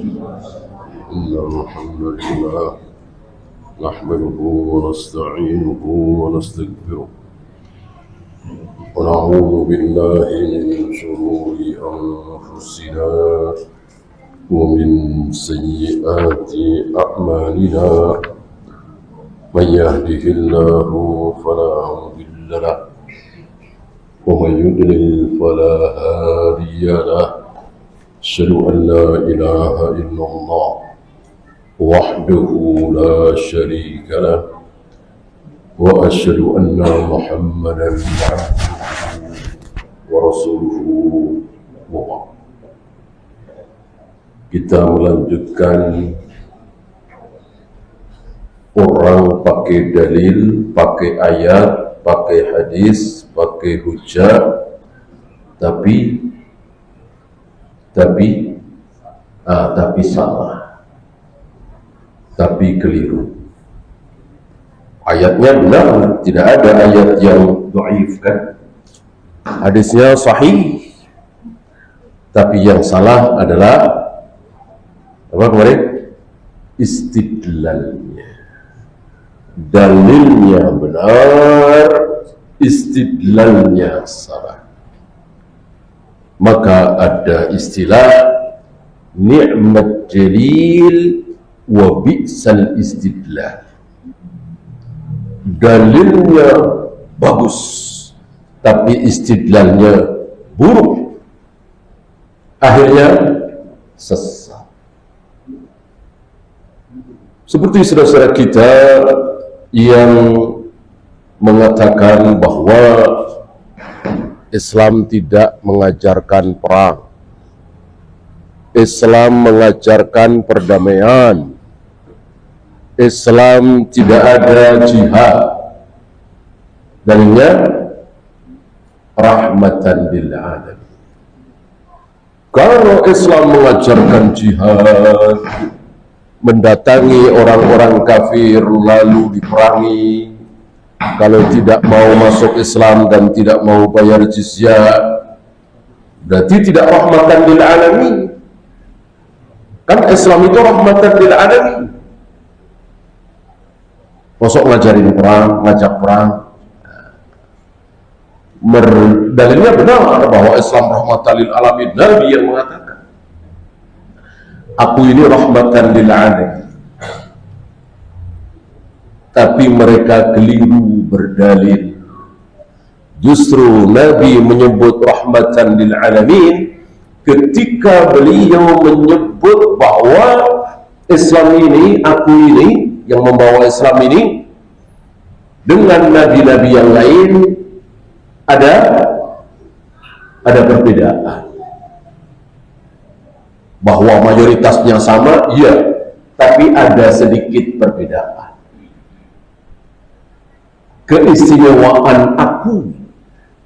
إن الحمد لله نحمده ونستعينه ونستغفره ونعوذ بالله من شرور أنفسنا ومن سيئات أعمالنا من يهده الله فلا مضل له ومن يضلل فلا هادي له أشهد أن لا إله إلا الله وحده لا شريك له وأشهد أن محمدا عبده ورسوله وبعد. Kita melanjutkan orang pakai dalil, pakai ayat, pakai hadis, pakai hujah, tapi salah, tapi keliru. Ayatnya benar, tidak ada ayat yang dhaif kan? Hadisnya sahih, tapi yang salah adalah apa kemarin? Istidlalnya. Dalilnya benar, istidlalnya salah. Maka ada istilah ni'mat dalil wa bi'sal istidlal. Dalilnya bagus, tapi istidlalnya buruk. Akhirnya sesat. Seperti saudara-saudara kita yang mengatakan bahwa Islam tidak mengajarkan perang. Islam mengajarkan perdamaian. Islam tidak ada jihad. Dalilnya rahmatan lil alamin. Kalau Islam mengajarkan jihad, mendatangi orang-orang kafir lalu diperangi, kalau tidak mau masuk Islam dan tidak mau bayar jizyah, berarti tidak rahmatan lil alamin. Kan Islam itu rahmatan lil alamin. Masuk ngajarin perang, ngajak perang. Dalilnya benar bahwa Islam rahmatan lil alamin. Nabi yang mengatakan, aku ini rahmatan lil alamin. Tapi mereka keliru berdalil. Justru Nabi menyebut rahmatan lil alamin ketika beliau menyebut bahwa Islam ini, aku ini yang membawa Islam ini dengan nabi-nabi yang lain ada perbedaan. Bahwa mayoritasnya sama, iya, tapi ada sedikit perbedaan. Keistimewaan aku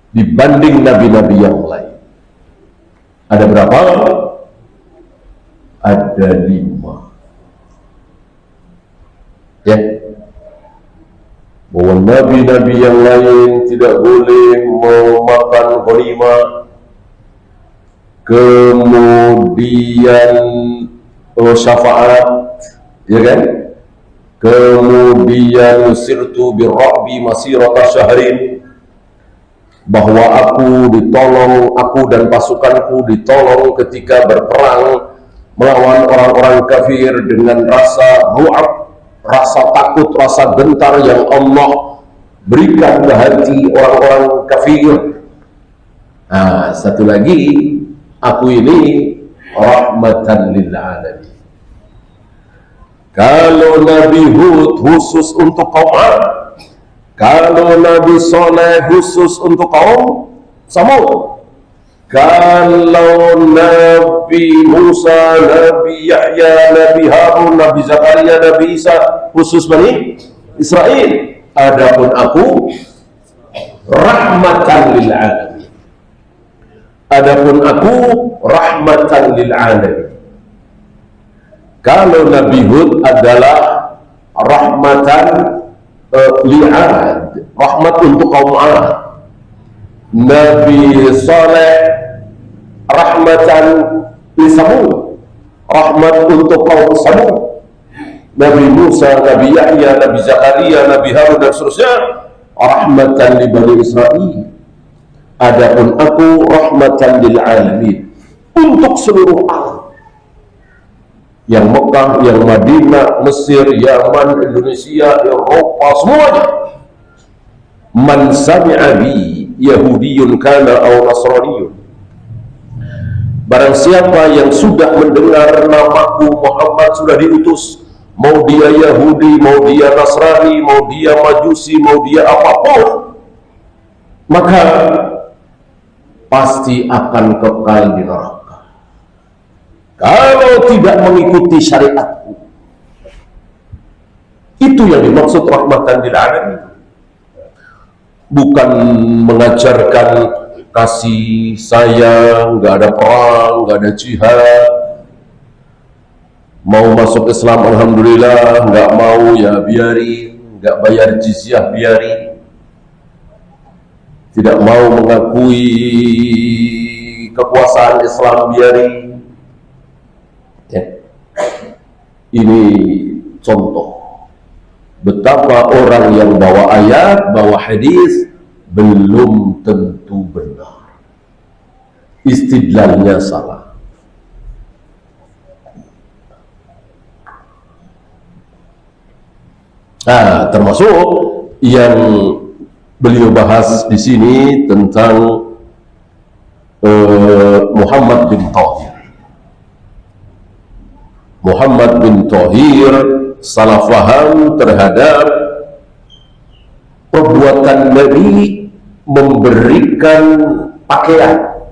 dibanding nabi-nabi yang lain ada berapa? Ada 5 ya. Bahwa nabi-nabi yang lain tidak boleh memakan ghanimah, kemudian syafaat, ya kan? Kemudian sirtu birra'bi masirata syahrin, bahwa aku ditolong, aku dan pasukanku ditolong ketika berperang melawan orang-orang kafir dengan rasa ru'ab, rasa takut, rasa gentar yang Allah berikan ke hati orang-orang kafir. Nah, satu lagi, aku ini rahmatan lil alamin. Kalau Nabi Hud khusus untuk kaum Ad, kalau Nabi Saleh khusus untuk kaum Samud, kalau Nabi Musa, Nabi Yahya, Nabi Harun, Nabi Zakaria, Nabi Isa khusus Bani Israel. Adapun aku rahmatan lil alamin. Adapun aku rahmatan lil alamin. Kalau Nabi Hud adalah rahmatan li'ad, rahmat untuk kaum Ad. Nabi Saleh rahmatan li Samud. rahmat untuk kaum Samud, Nabi Musa, Nabi Yahya, Nabi Zakaria, Nabi Harun dan seterusnya, rahmatan li Bani Israil. Adapun aku rahmatan lil alamin, untuk seluruh alam. Yang Mekah, yang Madinah, Mesir, Yaman, Indonesia, Eropa, semuanya. Man sami'a bi Yahudiyun kana aw Nasraniyun. Barang siapa yang sudah mendengar namaku Muhammad sudah diutus, mau dia Yahudi, mau dia Nasrani, mau dia Majusi, mau dia apapun, maka pasti akan kekal di neraka kalau tidak mengikuti syariatku. Itu yang dimaksud rahmatan lil alamin. Bukan mengajarkan kasih sayang, nggak ada perang, nggak ada jihad. Mau masuk Islam alhamdulillah, nggak mau ya biarin, nggak bayar jizyah biarin, tidak mau mengakui kekuasaan Islam biarin. Ya. Ini contoh betapa orang yang bawa ayat, bawa hadis belum tentu benar, istidlalnya salah. Nah, termasuk yang beliau bahas di sini tentang Muhammad bin Thahir. Muhammad bin Thahir salah faham terhadap perbuatan Nabi memberikan pakaian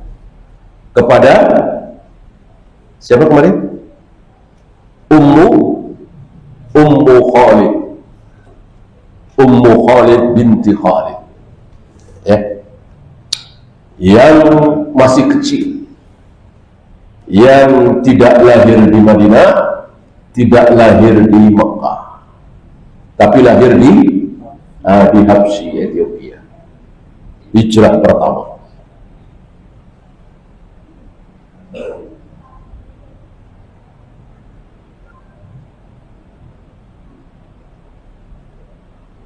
kepada siapa kemarin? Ummu Khalid binti Khalid, ya, yang masih kecil, yang tidak lahir di Madinah, tidak lahir di Mekah, tapi lahir di Habsyi, Ethiopia, hijrah pertama.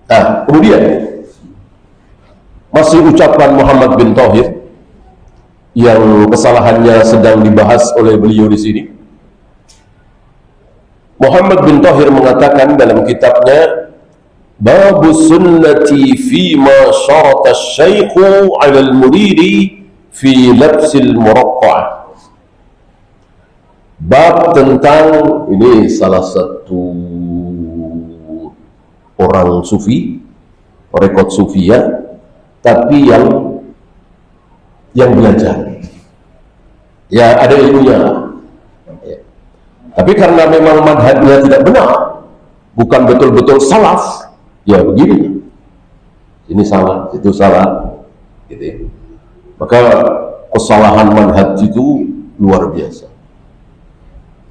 Nah, kemudian masih ucapan Muhammad bin Thahir yang kesalahannya sedang dibahas oleh beliau di sini. Muhammad bin Thahir mengatakan dalam kitabnya Babu sunnati fi ma syarata asy-syaikhu 'ala al-muridi fi labsil muraqqa'ah. Bab tentang, ini salah satu orang sufi, rekod sufi ya, tapi yang belajar, ya ada ilmunya lah. Ya. Tapi karena memang manhajnya tidak benar, bukan betul-betul salaf, ya begini, ini salah, itu salah, gitu ya. Maka kesalahan manhaj itu luar biasa.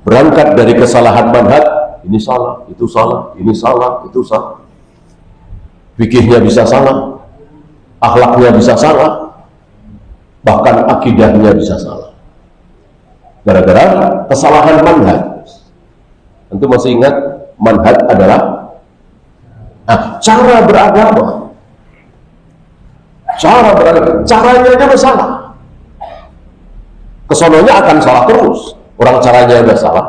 Berangkat dari kesalahan manhaj, ini salah, itu salah, ini salah, itu salah. Fikihnya bisa salah, akhlaknya bisa salah, bahkan akidahnya bisa salah. Gara-gara kesalahan manhaj. Tentu masih ingat manhaj adalah cara beragama. Caranya aja bersalah. Kesononya akan salah terus. Orang caranya udah salah.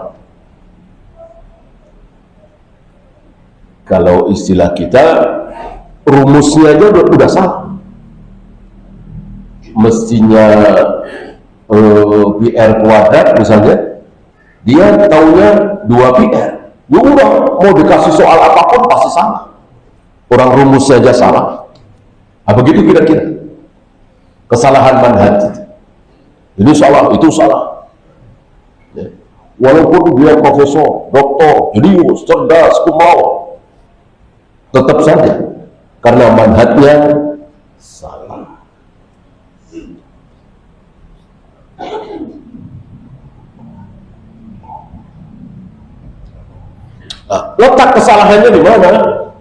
Kalau istilah kita, rumusnya aja udah salah. Mestinya PR kuadrat misalnya, dia taunya 2PR. Ya udah, mau dikasih soal apapun pasti salah. Orang rumusnya aja salah. Apa begitu kira-kira? Kesalahan manhaj itu. Ini salah, itu salah. Ya. Walaupun dia profesor, doktor, jenius, cerdas, kumau, tetap saja karena manhajnya salah. Letak kesalahannya di mana?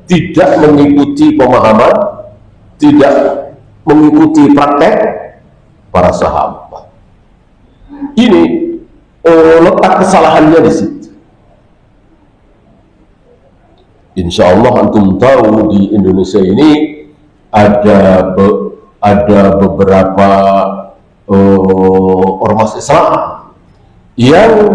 Tidak mengikuti pemahaman, tidak mengikuti praktek para sahabat. Ini letak kesalahannya di situ. Insya Allah antum tahu di Indonesia ini ada beberapa ormas Islam yang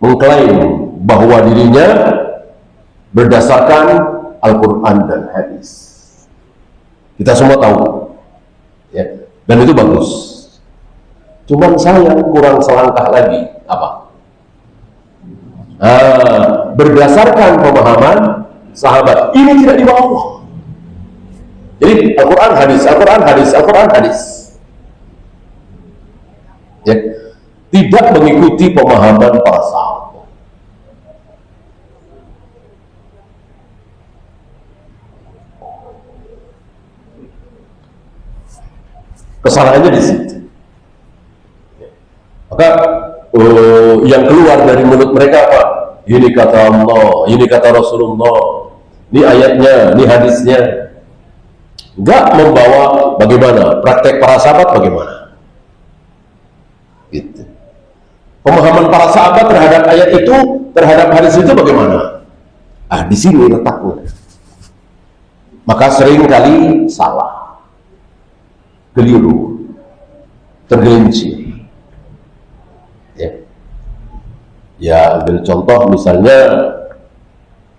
mengklaim bahwa dirinya berdasarkan Al-Quran dan hadis. Kita semua tahu, ya, dan itu bagus. Cuman sayang kurang selangkah lagi. Apa? Berdasarkan pemahaman sahabat, ini tidak dibawa. Jadi Al-Quran hadis, Al-Quran hadis, Al-Quran hadis. Ya, tidak mengikuti pemahaman para sahabat. Kesalahannya di situ. Maka yang keluar dari mulut mereka apa? Ini kata Allah, ini kata Rasulullah, ini ayatnya, ini hadisnya. Enggak membawa bagaimana praktek para sahabat, bagaimana gitu. Pemahaman para sahabat terhadap ayat itu, terhadap hadis itu bagaimana? Di sini letaknya. Maka sering kali salah, keliru, tergelincir. Ya, ambil contoh misalnya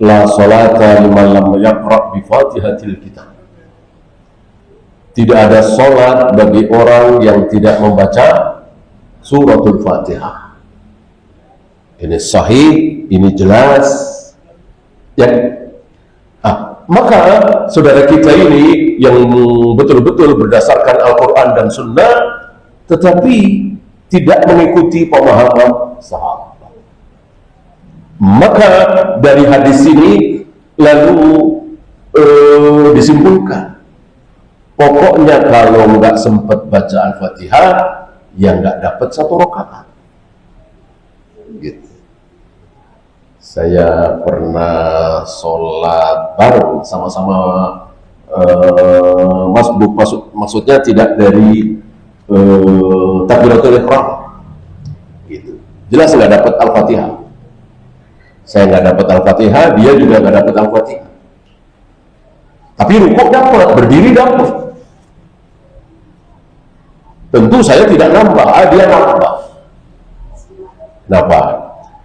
la sholata liman lam yaqra bi Fatihatil Kitab. Tidak ada sholat bagi orang yang tidak membaca suratul Fatihah. Ini sahih, ini jelas. Ya. Maka saudara kita ini yang betul-betul berdasarkan Al-Quran dan Sunnah, tetapi tidak mengikuti pemahaman sahabat. Maka dari hadis ini lalu disimpulkan, pokoknya kalau nggak sempat baca Al-Fatihah, ya nggak dapat 1 rakaat. Gitu. Saya pernah sholat bareng sama-sama maksudnya tidak dari takbiratul ihram. Gitu. Jelas nggak dapat Al-Fatihah. Saya nggak dapat Al-Fatihah, dia juga nggak dapat Al-Fatihah. Tapi rukuk dapat, berdiri dapat. Tentu saya tidak nambah, dia nambah. Kenapa?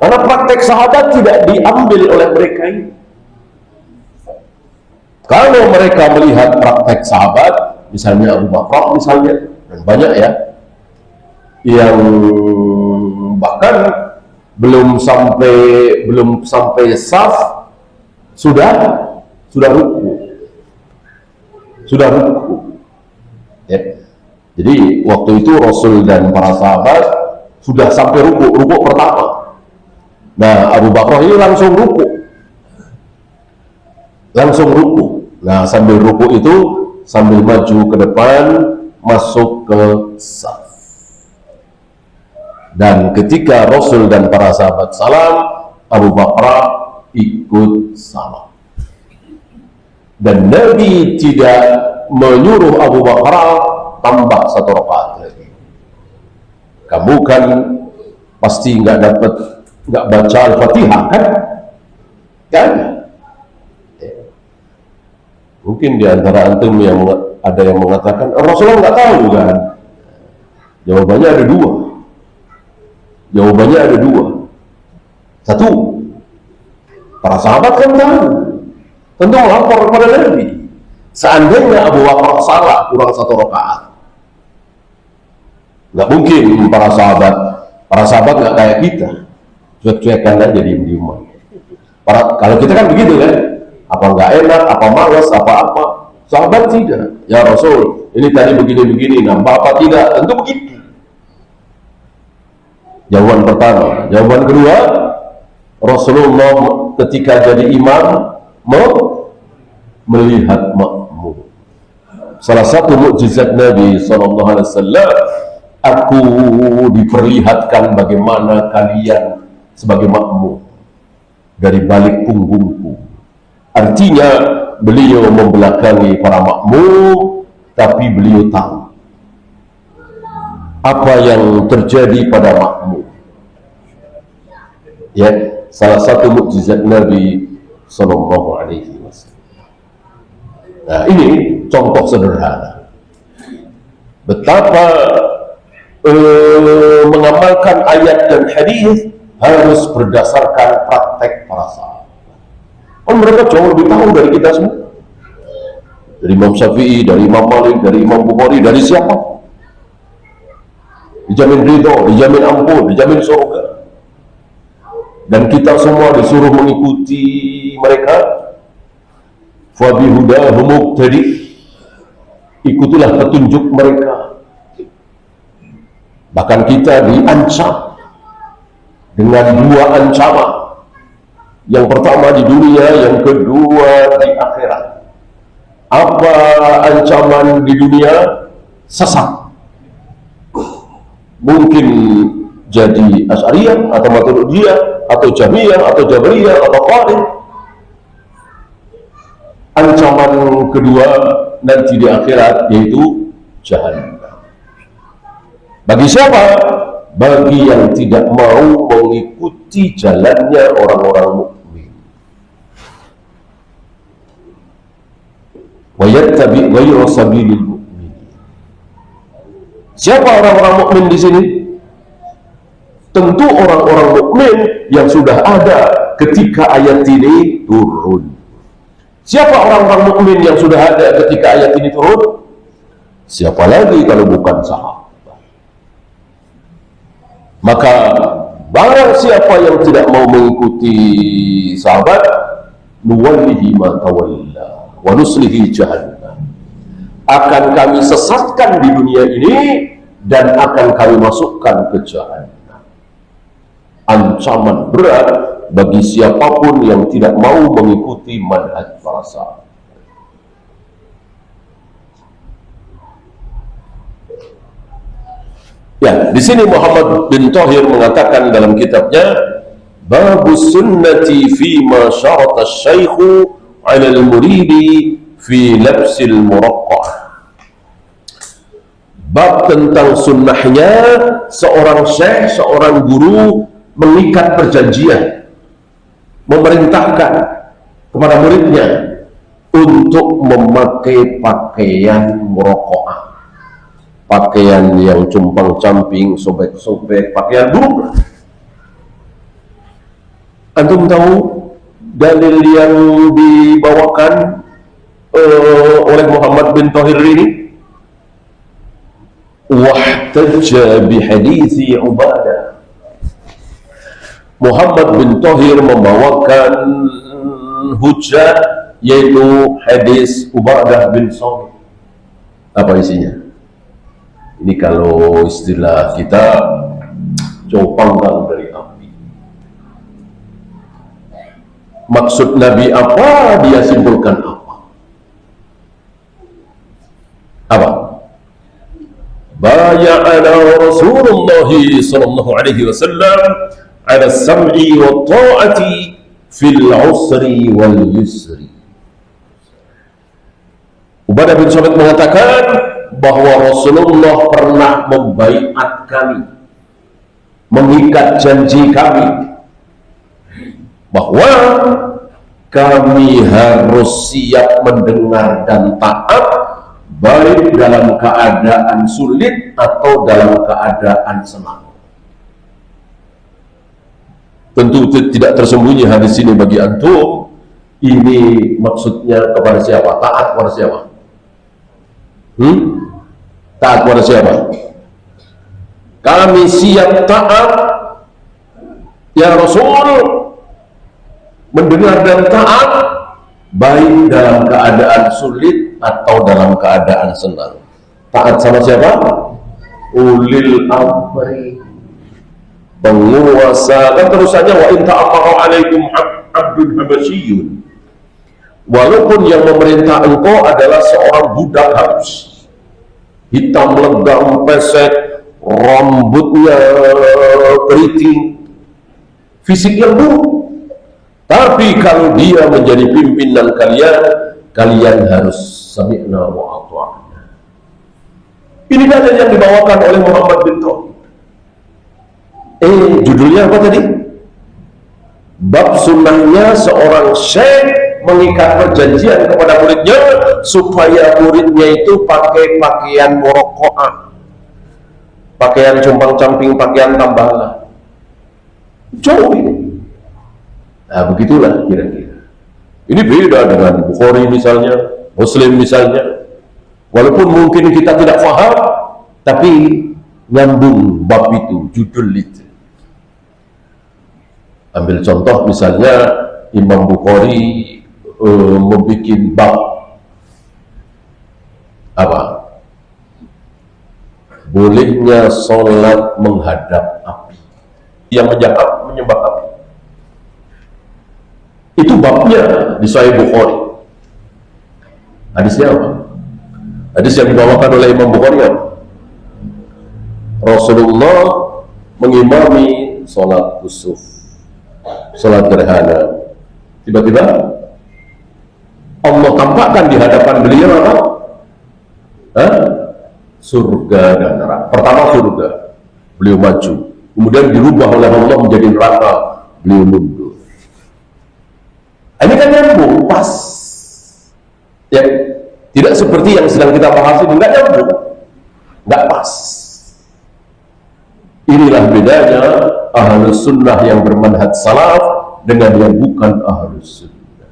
Karena praktek sahabat tidak diambil oleh mereka ini. Kalau mereka melihat praktek sahabat, misalnya Abu Bakar misalnya, dan banyak ya, yang bahkan belum sampai saf sudah ruku. Ya. Jadi waktu itu Rasul dan para sahabat sudah sampai ruku pertama. Nah, Abu Bakar ini langsung ruku. Nah, sambil ruku itu sambil maju ke depan, masuk ke saf. Dan ketika Rasul dan para sahabat salam, Abu Bakar ikut salam. Dan Nabi tidak menyuruh Abu Bakar tambah 1 rakaat lagi. Kamu kan pasti nggak baca Al-Fatihah kan? Kan? Mungkin di antara antum yang ada yang mengatakan Rasulullah nggak tahu kan? Jawabannya ada dua. Satu, para sahabat kan tahu, tentu melapor kepada Nabi. Seandainya Abu Bakar salah kurang 1 rakaat, nggak mungkin para sahabat nggak kayak kita, cuek-cuekan aja diem-dieman. Kalau kita kan begitu kan, apa nggak enak, apa malas, apa-apa. Sahabat tidak. Ya Rasul, ini tadi begini-begini, nambah apa tidak? Tentu begitu. Jawaban pertama. Jawaban kedua, Rasulullah ketika jadi imam melihat makmum. Salah satu mukjizat Nabi SAW, aku diperlihatkan bagaimana kalian sebagai makmum dari balik punggungku. Artinya beliau membelakangi para makmum, tapi beliau tahu apa yang terjadi pada makmum. Ya, salah satu mukjizat Nabi Sallallahu Alaihi Wasallam. Nah, ini contoh sederhana betapa mengamalkan ayat dan hadis harus berdasarkan praktek para sahabat. Oh, mereka jauh lebih tahu dari kita semua. Dari Imam Syafi'i, dari Imam Malik, dari Imam Bukhari, dari siapa? Dijamin ridho, dijamin ampun, dijamin surga. Dan kita semua disuruh mengikuti mereka. Fa bihudahum muqtadi, ikutilah petunjuk mereka. Bahkan kita diancam dengan dua ancaman. Yang pertama di dunia, yang kedua di akhirat. Apa ancaman di dunia? Sesat. Mungkin jadi Asy'ariyah atau Maturidiyah atau Jahmiyah atau Jabriyah atau Qadariyah. Ancaman kedua nanti di akhirat yaitu Jahannam. Bagi siapa? Bagi yang tidak mau mengikuti jalannya orang-orang mukmin. Wa yattabi' ghayra sabilil mu'min. Siapa orang-orang mukmin di sini? Tentu orang-orang mukmin yang sudah ada ketika ayat ini turun. Siapa orang-orang mukmin yang sudah ada ketika ayat ini turun? Siapa lagi kalau bukan sahabat? Maka barang siapa yang tidak mau mengikuti sahabat, nuwallihi ma tawalla wa nuslihi jahannam. Akan kami sesatkan di dunia ini dan akan kami masukkan ke jahannam. Ancaman berat bagi siapapun yang tidak mau mengikuti manhaj para sahabat. Ya, di sini Muhammad bin Thahir mengatakan dalam kitabnya, Babus sunnati fi ma syarata asy-syaikhu 'ala al-muridi fi labsil muraqqah. Bab tentang sunnahnya seorang syekh, seorang guru mengikat perjanjian, memerintahkan kepada muridnya untuk memakai pakaian muraqqah. Pakaian yang compang-camping, sobek-sobek, pakaian buruk. Antum tahu dalil yang dibawakan oleh Muhammad bin Thahir ini? Wahtajja bihadithi Ubadah. Muhammad bin Thahir membawakan hujjah, yaitu hadis Ubadah bin Samit. Apa isinya? Ini kalau istilah kita, jauh panggang dari api. Maksud Nabi apa? Dia simpulkan apa? Apa? Bay'ana Rasulullah sallallahu alaihi wasallam ala sam'i wa ta'ati fil usri wal yusri. Ubadah bin Samit mengatakan bahwa Rasulullah pernah membaiat kami, mengikat janji kami bahwa kami harus siap mendengar dan taat baik dalam keadaan sulit atau dalam keadaan senang. Tentu tidak tersembunyi hadis ini bagi antum. Ini maksudnya kepada siapa? Taat kepada siapa? Taat kepada siapa? Kami siap taat ya Rasul, mendengar dan taat baik dalam keadaan sulit atau dalam keadaan senang. Taat sama siapa? Ulil amri, penguasa. Kan terusannya wa in ta'amara alaikum abdun habasyiyun. Walaupun yang memerintah engkau adalah seorang budak Habsyi, hitam legam, pesek, rambutnya keriting, fisik yang buruk. Tapi kalau dia menjadi pimpinan kalian, kalian harus sami'na wa ata'na. Ini dalil yang dibawakan oleh Muhammad bin Tauhid. Judulnya apa tadi? Bab sunnahnya seorang syekh mengikat perjanjian kepada muridnya supaya muridnya itu pakai pakaian murokoah, pakaian compang-camping, pakaian tambalan. Jauh ini. Nah, begitulah kira-kira. Ini beda dengan Bukhari misalnya, Muslim misalnya. Walaupun mungkin kita tidak paham, tapi nyambung bab itu, judul itu. Ambil contoh misalnya Imam Bukhari membuat bab apa? Bolehnya sholat menghadap api, yang menyembah api. Itu babnya di Sahih Bukhari. Hadisnya apa? Hadis yang dibawakan oleh Imam Bukhari apa? Rasulullah mengimami sholat kusuf, sholat gerhana. Tiba-tiba Allah tampakkan di hadapan beliau apa? Surga dan neraka. Pertama surga, beliau maju. Kemudian dirubah oleh Allah menjadi neraka, beliau mundur. Ini kan nyambung, pas. Ya, tidak seperti yang sedang kita bahas ini, nggak nyambung, nggak pas. Inilah bedanya ahlus sunnah yang bermanhaj salaf dengan yang bukan ahlus sunnah.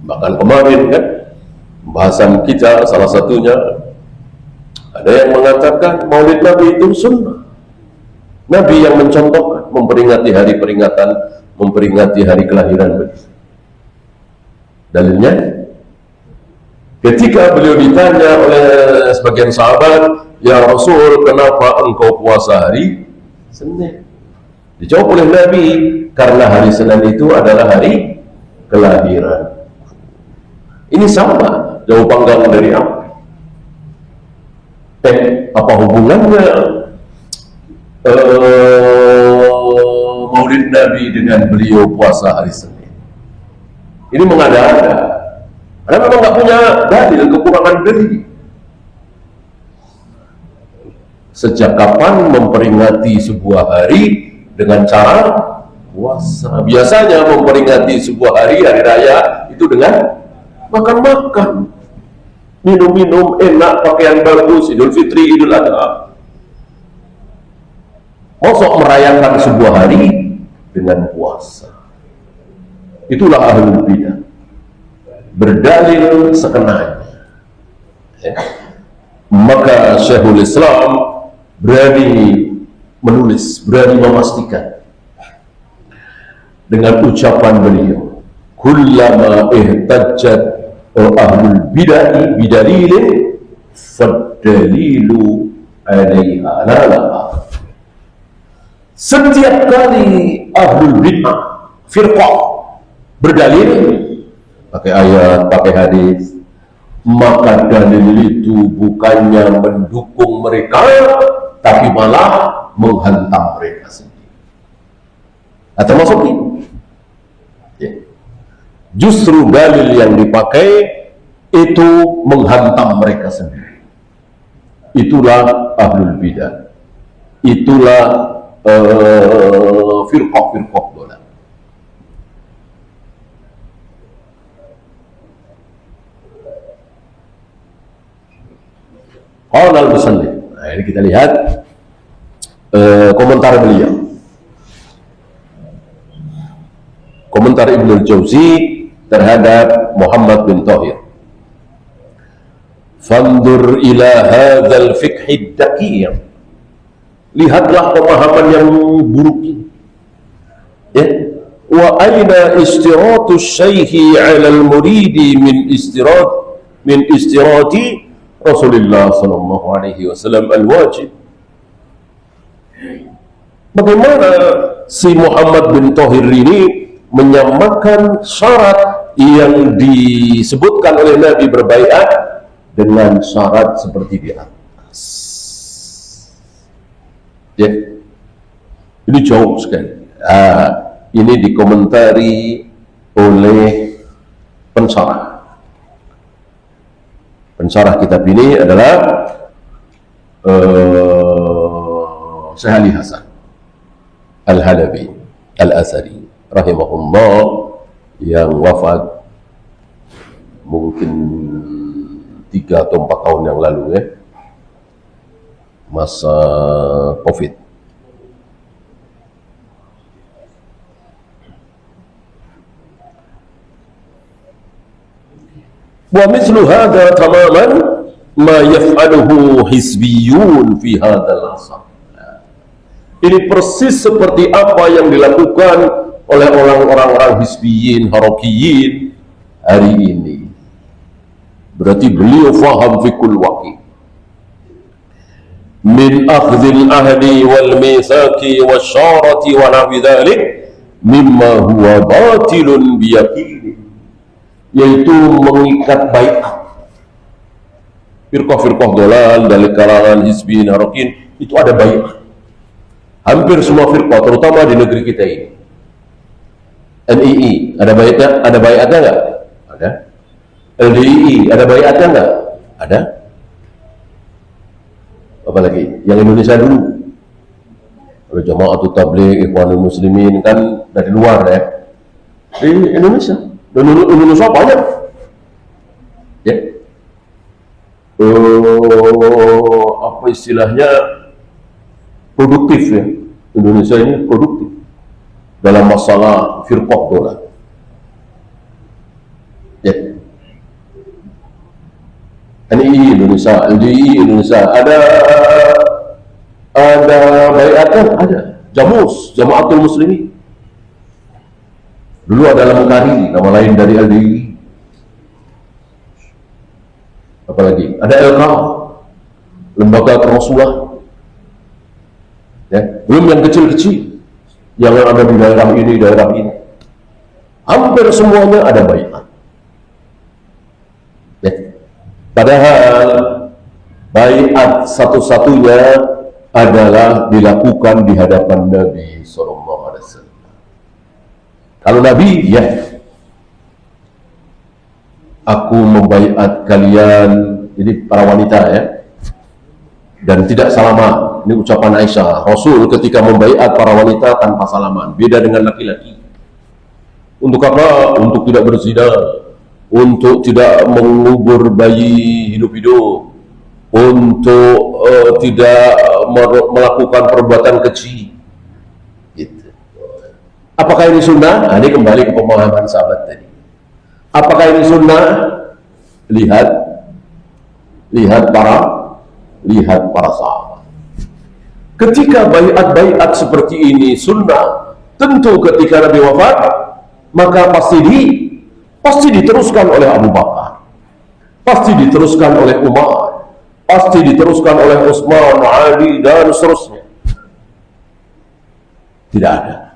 Bahkan kemarin kan pembahasan kita salah satunya ada yang mengatakan Maulid Nabi itu sunnah. Nabi yang mencontohkan, memperingati hari peringatan, memperingati hari kelahiran beliau. Dalilnya, ketika beliau ditanya oleh sebagian sahabat, "Ya Rasul, kenapa engkau puasa hari Senin?" Dijawab oleh Nabi, karena hari Senin itu adalah hari kelahiran. Ini sama, jauh panggang dari apa? Apa hubungannya Maulid Nabi dengan beliau puasa hari Senin? Ini mengada-ada. Karena memang nggak punya dalil, kekurangan dalil. Sejak kapan memperingati sebuah hari dengan cara puasa? Biasanya memperingati sebuah hari raya itu dengan makan-makan, minum-minum enak, pakaian bagus, Idul Fitri, Idul Adha. Mosok merayakan sebuah hari dengan puasa. Itulah ahlul bidah, berdalil sekenanya. Maka Syekhul Islam berani menulis, berani memastikan dengan ucapan beliau, kullama ihtajjat ahlul bid'ah bidalilin fadalilu alaiha lalaha. Setiap kali ahlul bid'ah firqah berdalil pakai ayat, pakai hadis, maka dalil itu bukannya mendukung mereka, tapi malah menghantam mereka sendiri. Atau masuk ini justru dalil yang dipakai itu menghantam mereka sendiri. Itulah ahlul bidah, itulah firqah-firqah dolal. Qala al-musannif. Nah, ini kita lihat komentar beliau, komentar Ibnul Jauzi terhadap Muhammad bin Tauhid. Fandur ila hadzal fiqh ad-daqiq. Lihatlah pemahaman yang buruk ini. Ya. Wa aina istiratu syaihi 'ala al-muridi min istirati Rasulullah sallallahu alaihi wasallam al-wajib. Bagaimana si Muhammad bin Tauhid ini menyamakan syarat yang disebutkan oleh Nabi berbaiat dengan syarat seperti di atas? Ya, ini jauh sekali. Ini dikomentari oleh pensyarah Pensyarah kitab ini adalah Syekh Ali Hasan Al-Halabi Al-Asari rahimahullah, yang wafat mungkin 3 atau 4 tahun yang lalu ya, masa Covid. Wa mithlu hadha tamaman ma yaf'aluhu hizbiyun fi hadzal asr. Ini persis seperti apa yang dilakukan oleh orang-orang hizbiyin, harokiyin hari ini. Berarti beliau faham fikul waqi. Min akhdhil ahdi wal mitsaqi wasyarati wa nahwi dzalik mimma huwa batilun biyaqin, yaitu mengikat baiat. Firqah-firqah dolal dari kalangan hizbiyin harokin itu ada baiat. Hampir semua firqah, terutama di negeri kita ini. NII ada baiatnya? Ada baiatnya nggak? Ada. LDII ada baiatnya nggak? Ada. Apalagi yang Indonesia dulu, kalau Jamaatul Tabligh, Ikhwanul Muslimin kan dari luar ya. Di Indonesia, dan Indonesia banyak. Ya. Apa istilahnya? Produktif ya. Indonesia ini produktif dalam masalah firqah dolar. Ya. NII Indonesia, LDI Indonesia, ada baiatnya, ada. Jamus, Jamaatul Muslimin. Dulu ada Lemkari, nama lain dari LDI. Apalagi ada LK, Lembaga Kerasulah. Ya, belum yang kecil-kecil yang ada di daerah ini. Hampir semuanya ada baiat. Ya. Padahal baiat satu-satunya adalah dilakukan di hadapan Nabi SAW. Kalau Nabi, ya, aku membaiat kalian, ini para wanita ya, dan tidak salaman. Ini ucapan Aisyah. Rasul ketika membaiat para wanita tanpa salaman. Beda dengan laki-laki. Untuk apa? Untuk tidak berzina, untuk tidak mengubur bayi hidup-hidup, untuk tidak melakukan perbuatan keji. Gitu. Apakah ini sunnah? Nah, ini kembali ke pemahaman sahabat tadi. Apakah ini sunnah? Lihat para sahabat. Ketika baiat-baiat seperti ini sunnah, tentu ketika Nabi wafat, maka pasti diteruskan oleh Abu Bakar, pasti diteruskan oleh Umar, pasti diteruskan oleh Utsman, Ali, dan seterusnya. Tidak ada.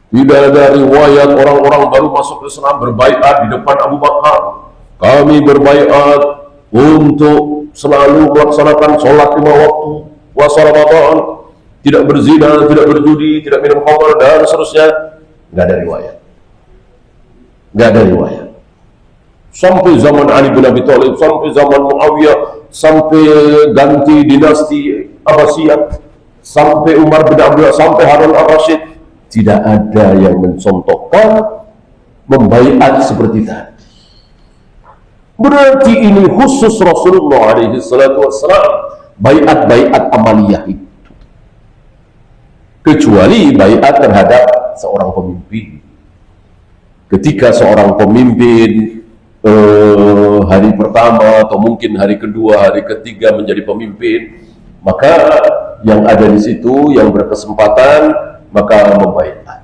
Tidak ada riwayat orang-orang baru masuk Islam berbaiat di depan Abu Bakar. Kami berbaiat untuk selalu melaksanakan sholat 5 waktu, puasa Ramadan, tidak berzina, tidak berjudi, tidak minum khamr, dan seterusnya. Nggak ada riwayat. Nggak ada riwayat. Sampai zaman Ali bin Abi Thalib, sampai zaman Muawiyah, sampai ganti dinasti Abbasiyah, sampai Umar bin Abdullah, sampai Harun al-Rashid, tidak ada yang mencontohkan membaiat seperti tadi. Berarti ini khusus Rasulullah SAW. Baiat-baiat amaliyah itu, kecuali baiat terhadap seorang pemimpin. Ketika seorang pemimpin hari pertama atau mungkin hari kedua, hari ketiga menjadi pemimpin, maka yang ada di situ yang berkesempatan maka membaiat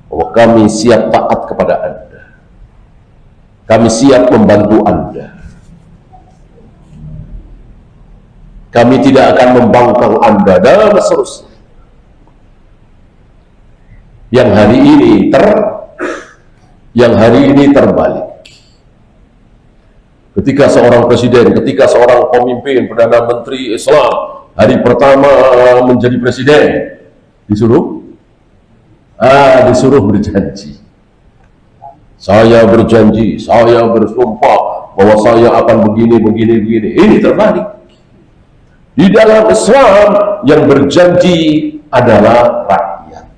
bahwa kami siap taat kepada Anda, kami siap membantu Anda, kami tidak akan membangkang Anda, dan seterusnya. Yang hari ini terbalik. Ketika seorang presiden, ketika seorang pemimpin, perdana menteri Islam hari pertama menjadi presiden, disuruh berjanji. Saya berjanji, saya bersumpah bahwa saya akan begini. Ini terbalik. Di dalam Islam yang berjanji adalah rakyat.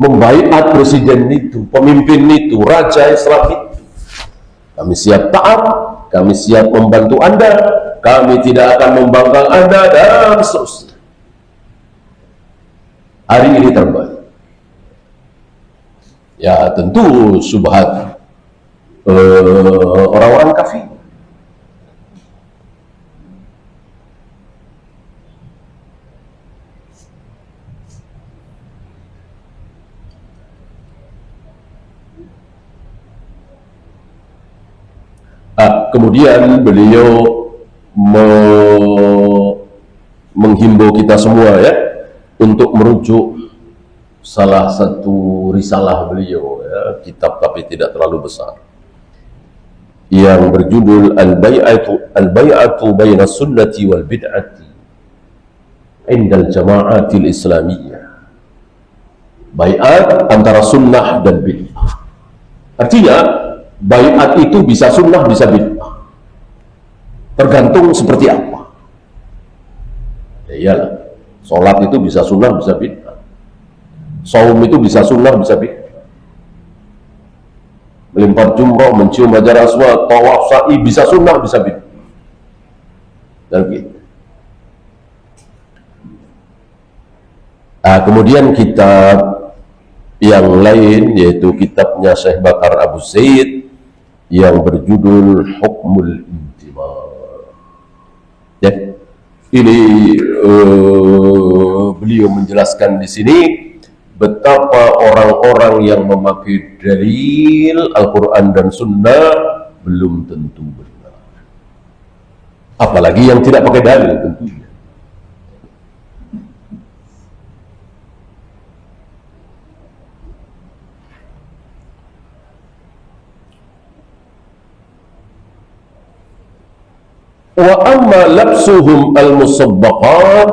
Membaiat presiden itu, pemimpin itu, raja Islam itu. Kami siap taat, kami siap membantu Anda, kami tidak akan membangkang Anda, dan seterusnya. Hari ini terbalik. Ya tentu syubhat orang-orang kafir. Kemudian beliau menghimbau kita semua ya untuk merujuk salah satu risalah beliau ya, kitab tapi tidak terlalu besar yang berjudul Al-Bai'atu Baina Sunnati wal Bid'ati Indal Jama'atil Islamiyah. Bai'at antara sunnah dan bid'ah. Artinya bai'at itu bisa sunnah, bisa bid'ah. Tergantung seperti apa. Ya iyalah, sholat itu bisa sunnah, bisa bid'ah. Saum itu bisa sunnah, bisa bid'ah. Melempar jumroh, mencium hajar aswad, tawaf sa'i bisa sunnah, bisa bid'ah. Dan gitu. Kemudian kitab yang lain yaitu kitabnya Syekh Bakar Abu Zaid yang berjudul Hukmul Intimar. Ya, ini beliau menjelaskan di sini betapa orang-orang yang memakai dalil Al-Quran dan Sunnah belum tentu benar. Apalagi yang tidak pakai dalil tentunya. Wa amma labsuhum al-musabbaqat,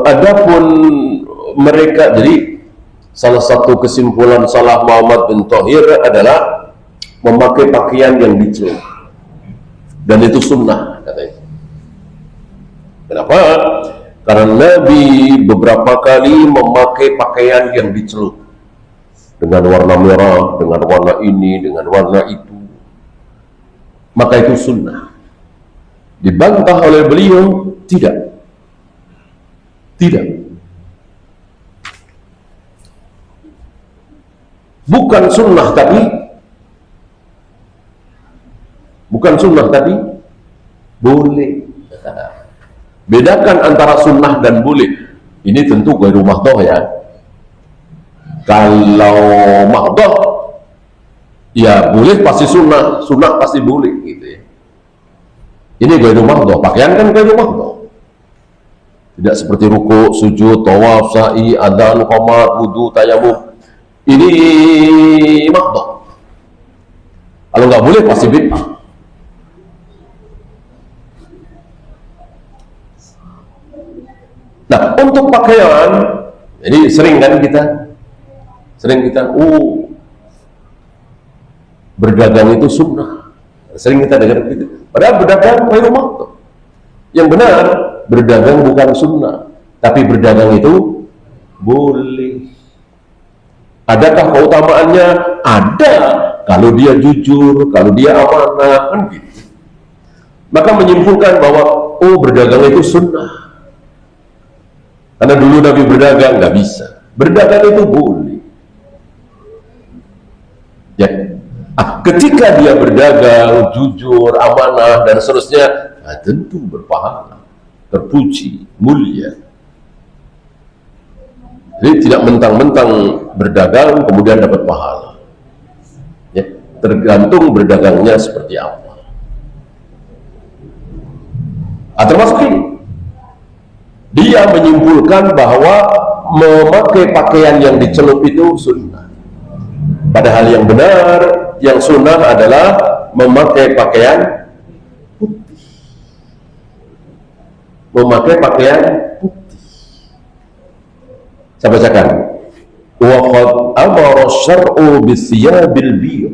adapun mereka, jadi salah satu kesimpulan Salah Muhammad bin Thahir adalah memakai pakaian yang dicelup, dan itu sunnah katanya. Kenapa? Karena Nabi beberapa kali memakai pakaian yang dicelup dengan warna merah, dengan warna ini, dengan warna itu. Maka itu sunnah. Dibantah oleh beliau, tidak. Bukan sunnah tapi boleh. Bedakan antara sunnah dan boleh. Ini tentu ghairu mahdhah ya. Kalau mahdhah ya boleh pasti sunnah, sunnah pasti boleh gitu ya. Ini ghairu mahdhah, pakaian kan ghairu mahdhah. Tidak seperti ruku, sujud, tawaf, sa'i, adzan, qomat, wudu, tayamum. Ini mahdhah. Kalau nggak boleh pasti bid'ah. Nah, untuk pakaian, jadi sering kita berdagang itu sunnah. Sering kita dengar gitu. Padahal berdagang ghairu mahdhah. Yang benar, berdagang bukan sunnah, tapi berdagang itu boleh. Adakah keutamaannya? Ada. Kalau dia jujur, kalau dia amanah, kan gitu. Maka menyimpulkan bahwa berdagang itu sunnah. Karena dulu Nabi berdagang, nggak bisa. Berdagang itu boleh. Ya. Ketika dia berdagang, jujur, amanah, dan seterusnya, tentu berpahala, terpuji, mulia. Jadi tidak mentang-mentang berdagang kemudian dapat pahala. Ya, tergantung berdagangnya seperti apa. Termasuk ini, dia menyimpulkan bahwa memakai pakaian yang dicelup itu sunnah. Padahal yang benar, yang sunnah adalah memakai pakaian putih. Memakai pakaian putih. Saya bacakan. Wa qad amara syar'u bithiyabil biyd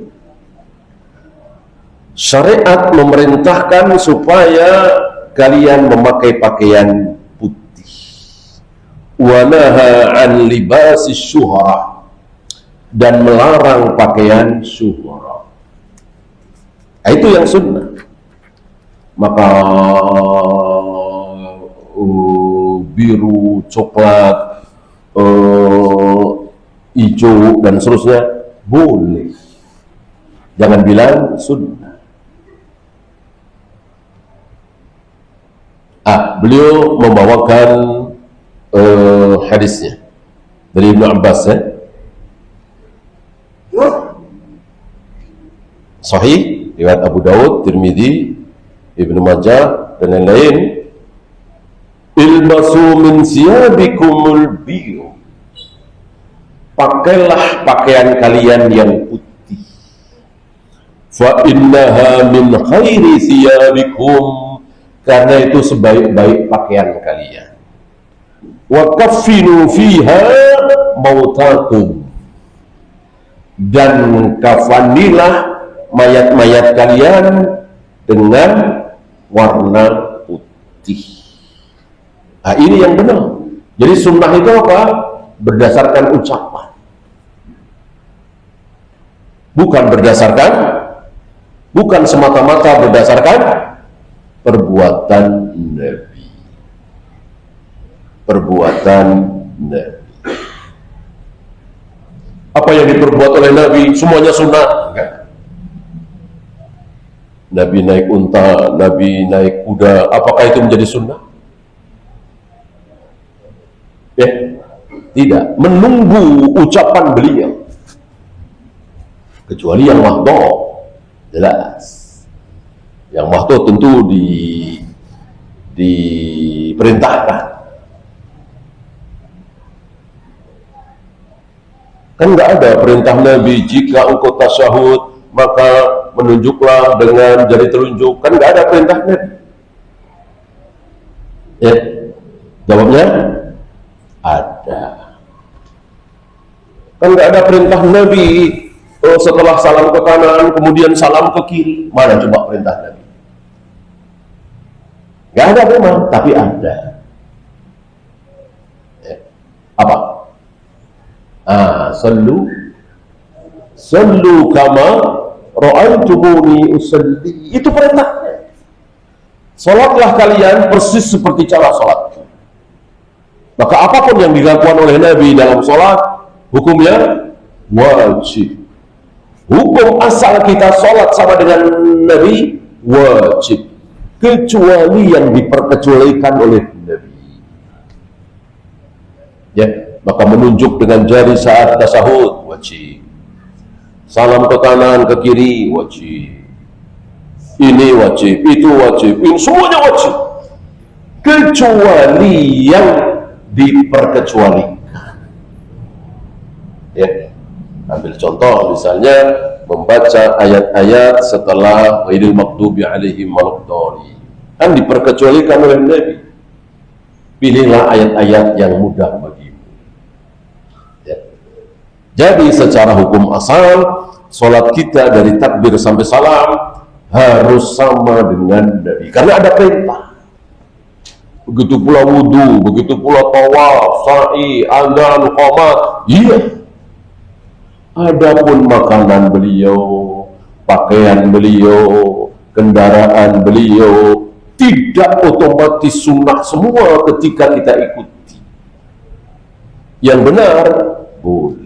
Syariat memerintahkan supaya kalian memakai pakaian putih. Wa naha an libasi syuhra, dan melarang pakaian syuhra. Itu yang sunnah. Maka biru, coklat, hijau dan seterusnya boleh. Jangan bilang sunnah. Beliau membawakan hadisnya dari Ibnu Abbas, sahih riwayat Abu Daud, Tirmidzi, Ibnu Majah dan lain-lain. Ilbasu min siyabikumul biyu, pakailah pakaian kalian yang putih. Fa innaha min khairi siyabikum, karena itu sebaik-baik pakaian kalian. Wa kaffinu fiha mautakum, dan kafanilah mayat-mayat kalian dengan warna putih. Ini yang benar. Jadi sunnah itu apa? Berdasarkan ucapan, bukan semata-mata berdasarkan perbuatan Nabi. Apa yang diperbuat oleh Nabi semuanya sunnah? Enggak. Nabi naik unta, Nabi naik kuda, apakah itu menjadi sunnah? Tidak. Menunggu ucapan beliau, kecuali yang mahdhur, jelas. Yang mahdhur tentu diperintahkan. Kan nggak ada perintah Nabi, jika engkau tasyahud maka menunjuklah dengan jari telunjuk. Kan nggak ada perintah Nabi. Jawabnya ada. Kan nggak ada perintah Nabi setelah salam ke kanan kemudian salam ke kiri. Mana coba perintah Nabi? Nggak ada memang, tapi ada. Apa? Sallu kama ra'aitumuni usalli. Itu perintahnya. Salatlah kalian persis seperti cara salat. Maka apapun yang dilakukan oleh Nabi dalam salat, hukumnya wajib. Hukum asal kita salat sama dengan Nabi wajib, kecuali yang diperkecualikan oleh Nabi. Maka menunjuk dengan jari saat tasyahud wajib. Salam ke kanan ke kiri wajib. Ini wajib, itu wajib, ini semuanya wajib, kecuali yang diperkecualikan. Ambil contoh misalnya membaca ayat-ayat setelah ghairil maghdubi alaihim waladdallin, kan diperkecualikan oleh Nabi. Pilihlah ayat-ayat yang mudah bagimu. Jadi secara hukum asal, sholat kita dari takbir sampai salam harus sama dengan Nabi, karena ada perintah. Begitu pula wudu, begitu pula tawaf, sa'i, adzan, qomat. Adapun makanan beliau, pakaian beliau, kendaraan beliau tidak otomatis sunnah semua ketika kita ikuti. Yang benar boleh,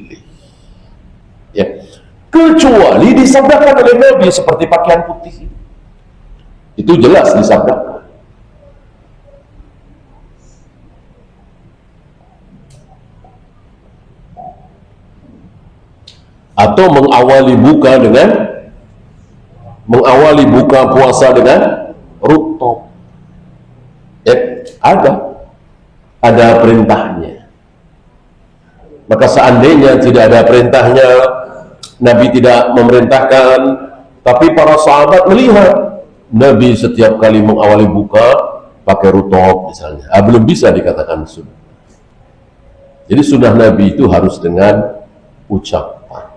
kecuali disabdakan oleh Nabi seperti pakaian putih. Itu jelas disabdakan. Atau mengawali buka puasa dengan rutub. Ada perintahnya. Maka seandainya tidak ada perintahnya, Nabi tidak memerintahkan, tapi para sahabat melihat Nabi setiap kali mengawali buka pakai rutub misalnya, belum bisa dikatakan sunnah. Jadi sunnah Nabi itu harus dengan ucapan.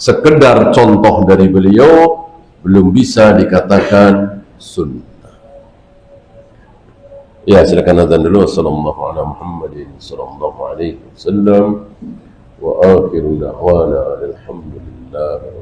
sekedar contoh dari beliau, belum bisa dikatakan sunnah. Ya, silakan azan dulu. Sallallahu ala Muhammadin sallallahu alaihi wasallam wa akhiru da'wana alhamdulillah.